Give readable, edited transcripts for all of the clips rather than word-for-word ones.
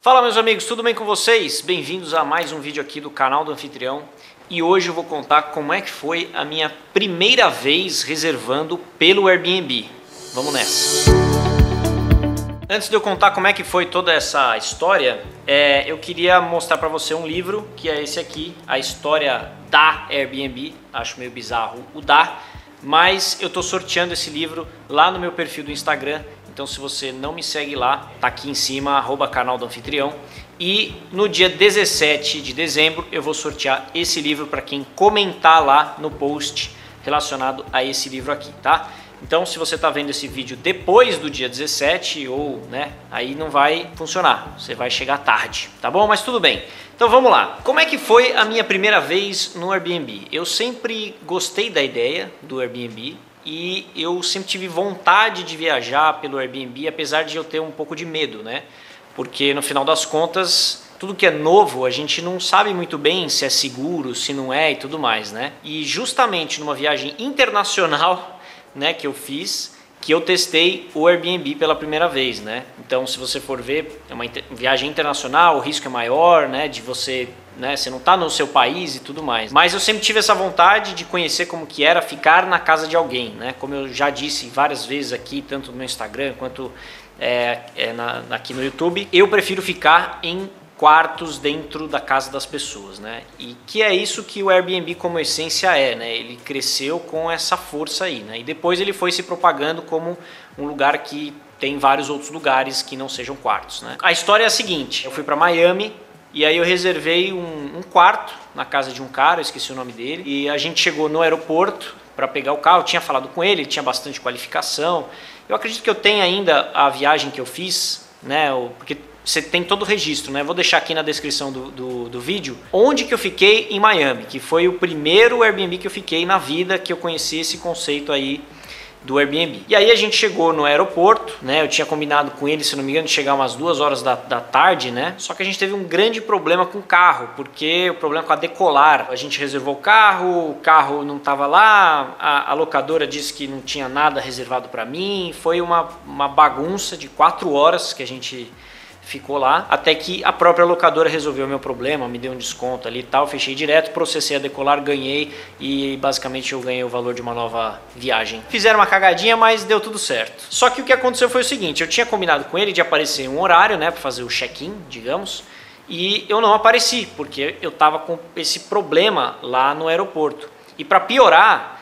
Fala meus amigos, tudo bem com vocês? Bem-vindos a mais um vídeo aqui do canal do Anfitrião. E hoje eu vou contar como é que foi a minha primeira vez reservando pelo Airbnb. Vamos nessa! Antes de eu contar como é que foi toda essa história, eu queria mostrar para você um livro, que é esse aqui, A História da Airbnb. Acho meio bizarro o da, mas eu tô sorteando esse livro lá no meu perfil do Instagram. Então se você não me segue lá, tá aqui em cima, @canal do Anfitrião. E no dia 17 de dezembro eu vou sortear esse livro para quem comentar lá no post relacionado a esse livro aqui, tá? Então se você tá vendo esse vídeo depois do dia 17 ou, aí não vai funcionar, você vai chegar tarde, tá bom? Mas tudo bem. Então vamos lá. Como é que foi a minha primeira vez no Airbnb? Eu sempre gostei da ideia do Airbnb. E eu sempre tive vontade de viajar pelo Airbnb, apesar de eu ter um pouco de medo, né? Porque no final das contas, tudo que é novo, a gente não sabe muito bem se é seguro, se não é e tudo mais, né? E justamente numa viagem internacional, né, que eu fiz, que eu testei o Airbnb pela primeira vez, né? Então, se você for ver, é uma viagem internacional, o risco é maior, né, de você, você não está no seu país e tudo mais. Mas eu sempre tive essa vontade de conhecer como que era ficar na casa de alguém, né? Como eu já disse várias vezes aqui, tanto no meu Instagram quanto aqui no YouTube, eu prefiro ficar em quartos dentro da casa das pessoas, né? E que é isso que o Airbnb como essência é, né? Ele cresceu com essa força aí, né? E depois ele foi se propagando como um lugar que tem vários outros lugares que não sejam quartos, né? A história é a seguinte: eu fui para Miami e aí eu reservei um quarto na casa de um cara, eu esqueci o nome dele, e a gente chegou no aeroporto para pegar o carro. Eu tinha falado com ele tinha bastante qualificação. Eu acredito que eu tenho ainda a viagem que eu fiz, né? Porque você tem todo o registro, né? Vou deixar aqui na descrição do vídeo onde que eu fiquei em Miami, que foi o primeiro Airbnb que eu fiquei na vida, que eu conheci esse conceito aí do Airbnb. E aí a gente chegou no aeroporto, né? Eu tinha combinado com ele, se não me engano, de chegar umas 2 horas da tarde, né? Só que a gente teve um grande problema com o carro, porque o problema com a Decolar. A gente reservou o carro não estava lá, a locadora disse que não tinha nada reservado para mim. Foi uma bagunça de 4 horas que a gente ficou lá, até que a própria locadora resolveu o meu problema, me deu um desconto ali e tal, fechei direto, processei a Decolar, ganhei e basicamente eu ganhei o valor de uma nova viagem. Fizeram uma cagadinha, mas deu tudo certo. Só que o que aconteceu foi o seguinte: eu tinha combinado com ele de aparecer em um horário, né, para fazer o check-in, digamos, e eu não apareci, porque eu tava com esse problema lá no aeroporto. E para piorar,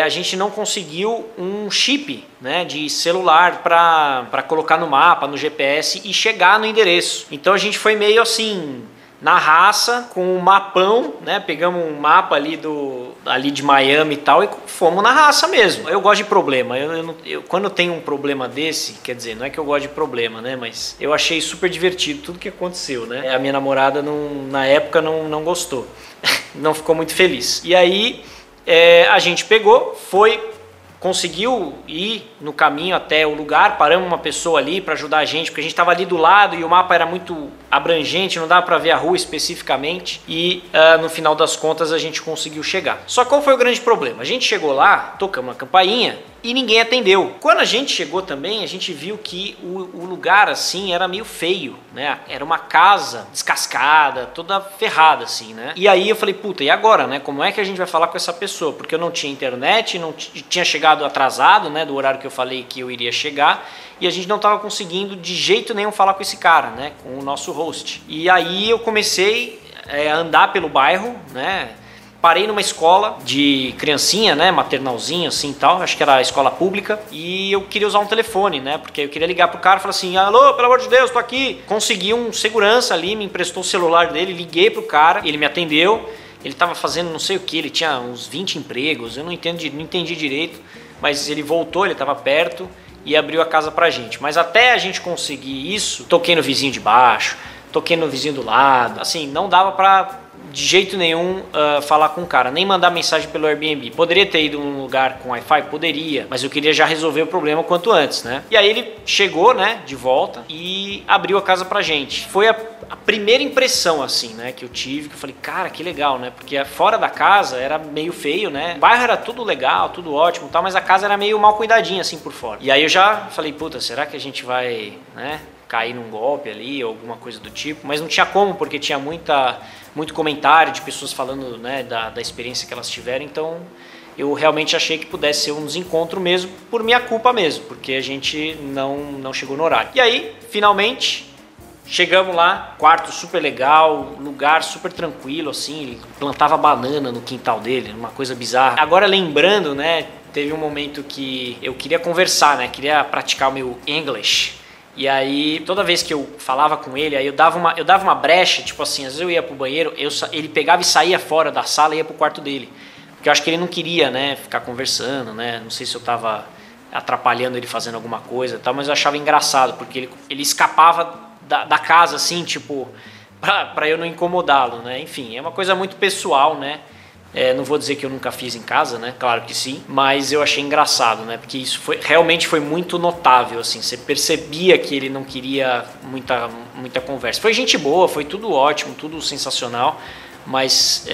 a gente não conseguiu um chip, né, de celular para colocar no mapa, no GPS e chegar no endereço. Então a gente foi meio assim, na raça, com um mapão, né? Pegamos um mapa ali de Miami e tal e fomos na raça mesmo. Eu gosto de problema. Quando eu tenho um problema desse, quer dizer, não é que eu gosto de problema, né? Mas eu achei super divertido tudo que aconteceu, né? A minha namorada na época não gostou, não ficou muito feliz. E aí a gente pegou, conseguiu ir no caminho até o lugar, paramos uma pessoa ali para ajudar a gente, porque a gente estava ali do lado e o mapa era muito abrangente, não dava para ver a rua especificamente, e no final das contas a gente conseguiu chegar. Só qual foi o grande problema? A gente chegou lá, tocamos a campainha e ninguém atendeu. Quando a gente chegou também, a gente viu que o lugar assim era meio feio, né? Era uma casa descascada, toda ferrada assim, né? E aí eu falei, puta, e agora, né? Como é que a gente vai falar com essa pessoa? Porque eu não tinha internet, não tinha chegado atrasado, né, do horário que eu falei que eu iria chegar, e a gente não estava conseguindo de jeito nenhum falar com esse cara, né, com o nosso host. E aí eu comecei a andar pelo bairro, né? Parei numa escola de criancinha, né, maternalzinha assim e tal, acho que era a escola pública, e eu queria usar um telefone, né, porque eu queria ligar pro cara e falar assim: alô, pelo amor de Deus, tô aqui. Consegui um segurança ali, me emprestou o celular dele, liguei pro cara, ele me atendeu. Ele estava fazendo não sei o que, ele tinha uns 20 empregos, eu não entendi direito, mas ele voltou, ele estava perto e abriu a casa pra gente. Mas até a gente conseguir isso, toquei no vizinho de baixo, toquei no vizinho do lado, assim, não dava pra de jeito nenhum falar com o cara, nem mandar mensagem pelo Airbnb. Poderia ter ido num lugar com Wi-Fi? Poderia, mas eu queria já resolver o problema quanto antes, né? E aí ele chegou, né, de volta e abriu a casa pra gente. Foi a primeira impressão, assim, né, que eu tive, que eu falei, cara, que legal, né? Porque fora da casa era meio feio, né? O bairro era tudo legal, tudo ótimo e tal, mas a casa era meio mal cuidadinha, assim, por fora. E aí eu já falei, puta, será que a gente vai, né, cair num golpe ali ou alguma coisa do tipo, mas não tinha como, porque tinha muito comentário de pessoas falando, né, da experiência que elas tiveram, então eu realmente achei que pudesse ser um desencontro mesmo, por minha culpa mesmo, porque a gente não chegou no horário. E aí, finalmente, chegamos lá, quarto super legal, lugar super tranquilo, assim, ele plantava banana no quintal dele, uma coisa bizarra. Agora lembrando, né, teve um momento que eu queria conversar, né, queria praticar o meu English. E aí, toda vez que eu falava com ele, aí eu dava uma brecha, tipo assim, às vezes eu ia pro banheiro, ele pegava e saía fora da sala e ia pro quarto dele. Porque eu acho que ele não queria, né, ficar conversando, né, não sei se eu tava atrapalhando ele fazendo alguma coisa e tal, mas eu achava engraçado, porque ele escapava da casa, assim, tipo, pra eu não incomodá-lo, né, enfim, é uma coisa muito pessoal, né. Não vou dizer que eu nunca fiz em casa, né? Claro que sim, mas eu achei engraçado, né? Porque isso realmente foi muito notável, assim. Você percebia que ele não queria muita conversa. Foi gente boa, foi tudo ótimo, tudo sensacional, mas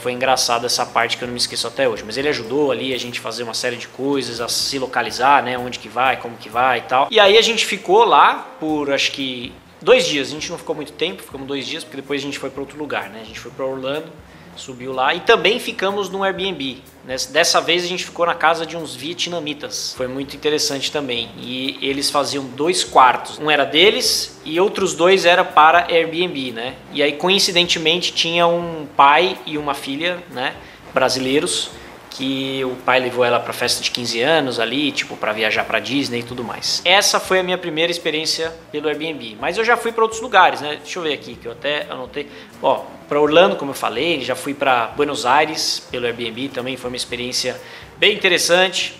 foi engraçado essa parte que eu não me esqueço até hoje. Mas ele ajudou ali a gente fazer uma série de coisas, a se localizar, né? Onde que vai, como que vai e tal. E aí a gente ficou lá por, acho que 2 dias. A gente não ficou muito tempo, ficamos 2 dias, porque depois a gente foi para outro lugar, né? A gente foi para Orlando, subiu lá e também ficamos no Airbnb. Dessa vez a gente ficou na casa de uns vietnamitas. Foi muito interessante também. E eles faziam 2 quartos. Um era deles e outros 2 era para Airbnb, né? E aí coincidentemente tinha um pai e uma filha, né, brasileiros, que o pai levou ela para festa de 15 anos ali, tipo, para viajar para Disney e tudo mais. Essa foi a minha primeira experiência pelo Airbnb, mas eu já fui para outros lugares, né? Deixa eu ver aqui, que eu até anotei. Ó, para Orlando, como eu falei, já fui para Buenos Aires pelo Airbnb, também foi uma experiência bem interessante.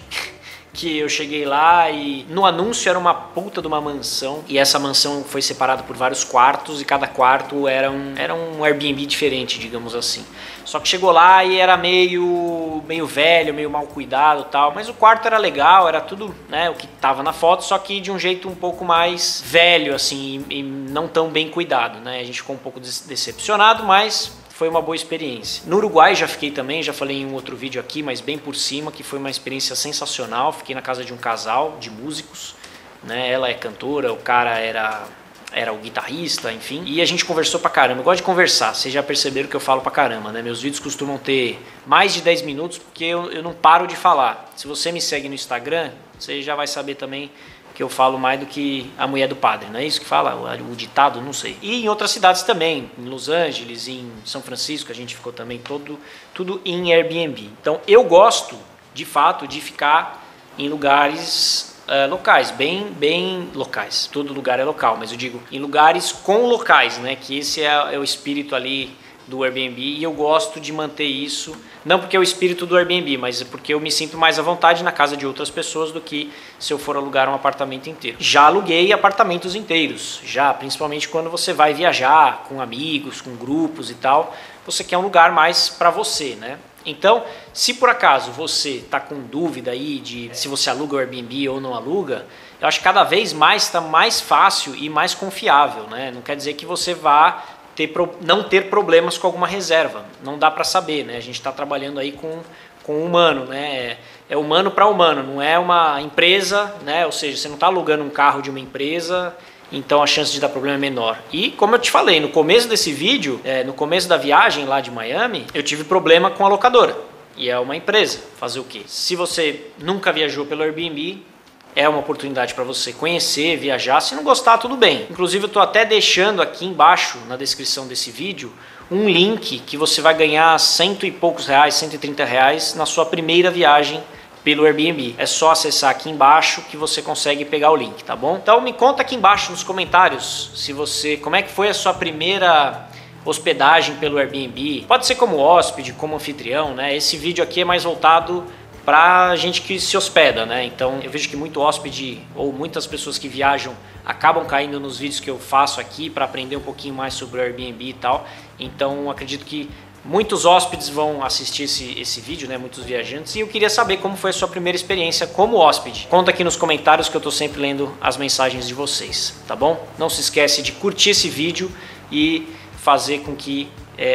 Que eu cheguei lá e no anúncio era uma puta de uma mansão, e essa mansão foi separada por vários quartos e cada quarto era um Airbnb diferente, digamos assim. Só que chegou lá e era meio velho, meio mal cuidado e tal, mas o quarto era legal, era tudo, né, o que tava na foto, só que de um jeito um pouco mais velho assim e não tão bem cuidado, né? A gente ficou um pouco decepcionado, mas foi uma boa experiência. No Uruguai já fiquei também, já falei em um outro vídeo aqui, mas bem por cima, que foi uma experiência sensacional. Fiquei na casa de um casal de músicos, né? Ela é cantora, o cara era o guitarrista, enfim. E a gente conversou pra caramba. Eu gosto de conversar, vocês já perceberam que eu falo pra caramba, né? Meus vídeos costumam ter mais de 10 minutos, porque eu não paro de falar. Se você me segue no Instagram, você já vai saber também que eu falo mais do que a mulher do padre, não é isso que fala? O ditado, não sei. E em outras cidades também, em Los Angeles, em São Francisco, a gente ficou também tudo em Airbnb. Então eu gosto, de fato, de ficar em lugares locais, bem locais. Todo lugar é local, mas eu digo em lugares com locais, né? Que esse é o espírito ali do Airbnb, e eu gosto de manter isso, não porque é o espírito do Airbnb, mas porque eu me sinto mais à vontade na casa de outras pessoas do que se eu for alugar um apartamento inteiro. Já aluguei apartamentos inteiros, principalmente quando você vai viajar com amigos, com grupos e tal, você quer um lugar mais para você, né? Então, se por acaso você está com dúvida aí de se você aluga o Airbnb ou não aluga, eu acho que cada vez mais está mais fácil e mais confiável, né? Não quer dizer que você vá não ter problemas com alguma reserva, não dá para saber, né? A gente está trabalhando aí com humano, né? É humano para humano, não é uma empresa, né? Ou seja, você não está alugando um carro de uma empresa, então a chance de dar problema é menor. E como eu te falei, no começo desse vídeo, no começo da viagem lá de Miami, eu tive problema com a locadora, e é uma empresa, fazer o quê? Se você nunca viajou pelo Airbnb, é uma oportunidade para você conhecer, viajar. Se não gostar, tudo bem. Inclusive, eu estou até deixando aqui embaixo, na descrição desse vídeo, um link que você vai ganhar R$100 e poucos, R$130 na sua primeira viagem pelo Airbnb. É só acessar aqui embaixo que você consegue pegar o link, tá bom? Então me conta aqui embaixo nos comentários como é que foi a sua primeira hospedagem pelo Airbnb. Pode ser como hóspede, como anfitrião, né? Esse vídeo aqui é mais voltado para gente que se hospeda, né? Então eu vejo que muito hóspede ou muitas pessoas que viajam acabam caindo nos vídeos que eu faço aqui para aprender um pouquinho mais sobre o Airbnb e tal. Então acredito que muitos hóspedes vão assistir esse vídeo, né? Muitos viajantes, e eu queria saber como foi a sua primeira experiência como hóspede. Conta aqui nos comentários que eu estou sempre lendo as mensagens de vocês, tá bom? Não se esquece de curtir esse vídeo e fazer com que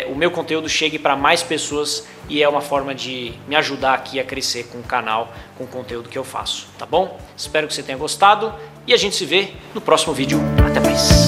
o meu conteúdo chegue para mais pessoas, e é uma forma de me ajudar aqui a crescer com o canal, com o conteúdo que eu faço, tá bom? Espero que você tenha gostado E a gente se vê no próximo vídeo. Até mais!